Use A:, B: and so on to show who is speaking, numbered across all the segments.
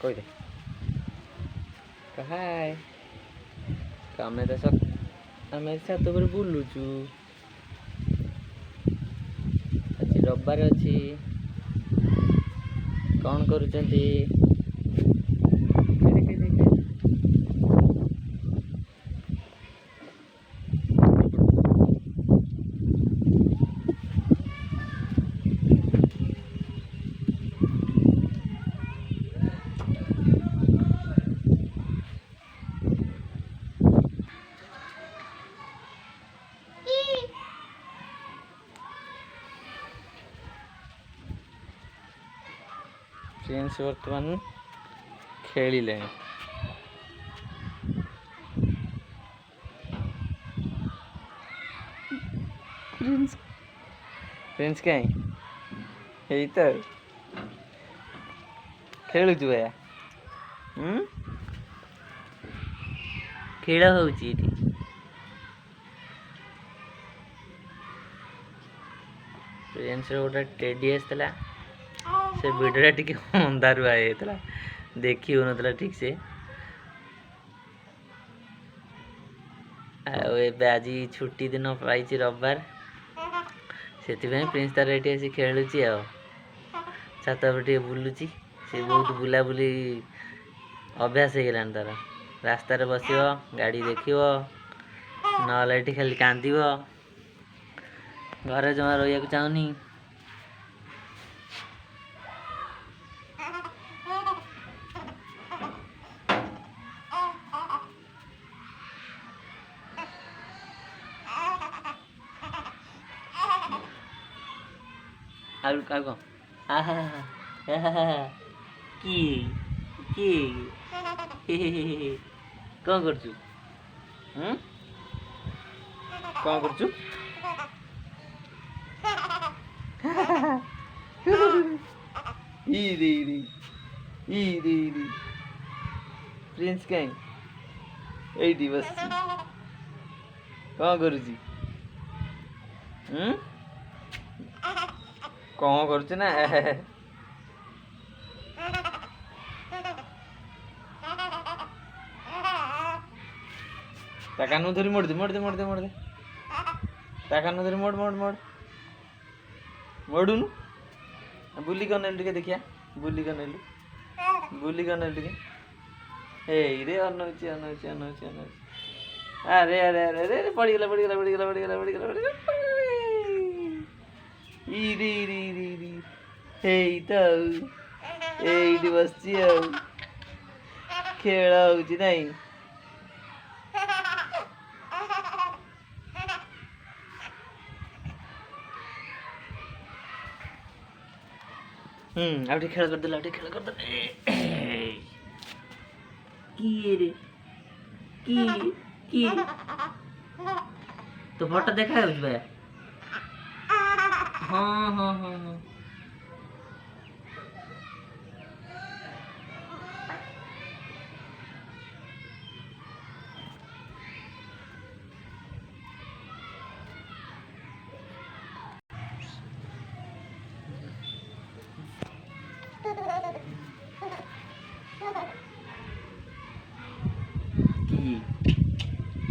A: କହିଦେ ହାଏ ଆମେ ତ ଛାତ ଉପରେ ବୁଲୁଛୁ। ଆଜି ରବିବାର ଅଛି। କ'ଣ କରୁଛନ୍ତି? ପ୍ରିନ୍ସ ବର୍ତ୍ତମାନ ଖେଳିଲେଣି। ପ୍ରିନ୍ସ କାହିଁ ଏଇ ତ ଖେଳୁଛୁ ଭାଇଆ। ଖେଳ ହଉଛି ଏଠି। ପ୍ରିନ୍ସର ଗୋଟେ ଟେଡି ଆସିଥିଲା, ସେ ଭିଡ଼ିଓଟା ଟିକେ ଅନ୍ଧାରୁଆ ହେଇଯାଇଥିଲା, ଦେଖି ହେଉନଥିଲା ଠିକ୍ ସେ। ଆଉ ଏବେ ଆଜି ଛୁଟି ଦିନ ପାଇଛି ରବିବାର, ସେଥିପାଇଁ ପ୍ରିନ୍ସ ତାର ଏଠି ଆସି ଖେଳୁଛି। ଆଉ ଛାତ ଉପରେ ଟିକେ ବୁଲୁଛି। ସେ ବହୁତ ବୁଲାବୁଲି ଅଭ୍ୟାସ ହେଇଗଲାଣି ତାର। ରାସ୍ତାରେ ବସିବ, ଗାଡ଼ି ଦେଖିବ, ନହେଲେ ଏଠି ଖାଲି କାନ୍ଦିବ, ଘରେ ଜମା ରହିବାକୁ ଚାହୁଁନି। ଆଉ କ'ଣ କ'ଣ କରୁଛୁ? କ'ଣ କରୁଛୁ? ପ୍ରିନ୍ସ କାହିଁ ଏଇଠି ବସିଛି, କ'ଣ କରୁଛି? କ'ଣ କରୁଛୁ ନା? ତା କାନକୁ ଧରି ମୋଡ଼ିଦେ ତା କାନକୁ ଧରି ମୋଡ଼ୁନୁ। ବୁଲିକି ଅନେଇଲୁ ଟିକେ ଦେଖିଆ, ବୁଲିକି ଅନେଇଲୁ ଟିକେ। ଏଇରେ ଅନଉଛି। ଆରେ ପଡ଼ିଗଲା। ଏଇ ତ ଏଇଠି ବସିଛି ଆଉ, ଖେଳ ହଉଛି ନାଇଁ? ଆଉ ଟିକେ ଖେଳ କରିଦେଲେ। କି ତୋ ଫଟୋ ଦେଖା ଯାଉଛି ଭାଇ? ହଁ।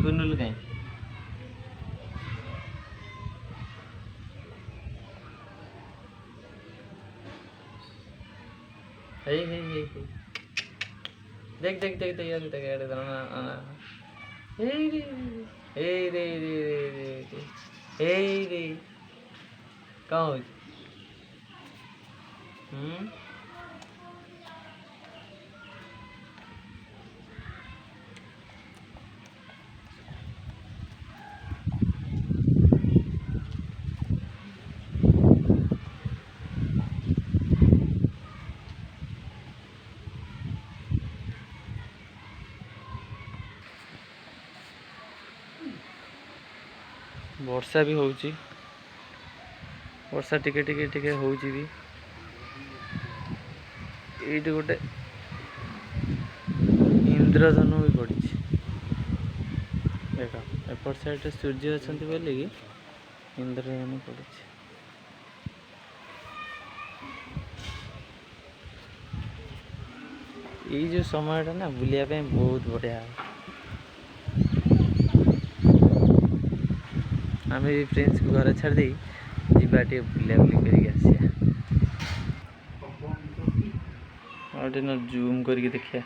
A: କୁନୁଲୁ କାହିଁ? देख कौन वर्षा भी होउची, वर्षा टिके टिके टिके होउची भी। एइट गोटे इंद्रधनु भी पड़ी। देख एपट साइड सूर्य अच्छा बोली इंद्रधनु पड़ी। ଏଇ ଯେଉଁ ସମୟଟା ନା ବୁଲିବା ପାଇଁ ବହୁତ ବଢ଼ିଆ ହେବ। ଆମେ ବି ପ୍ରିନ୍ସକୁ ଘରେ ଛାଡ଼ି ଦେଇ ଯିବା ଟିକେ ବୁଲାବୁଲି କରିକି ଆସିବା। ଆଉ ଟିକେ ଜୁମ୍ କରିକି ଦେଖିବା।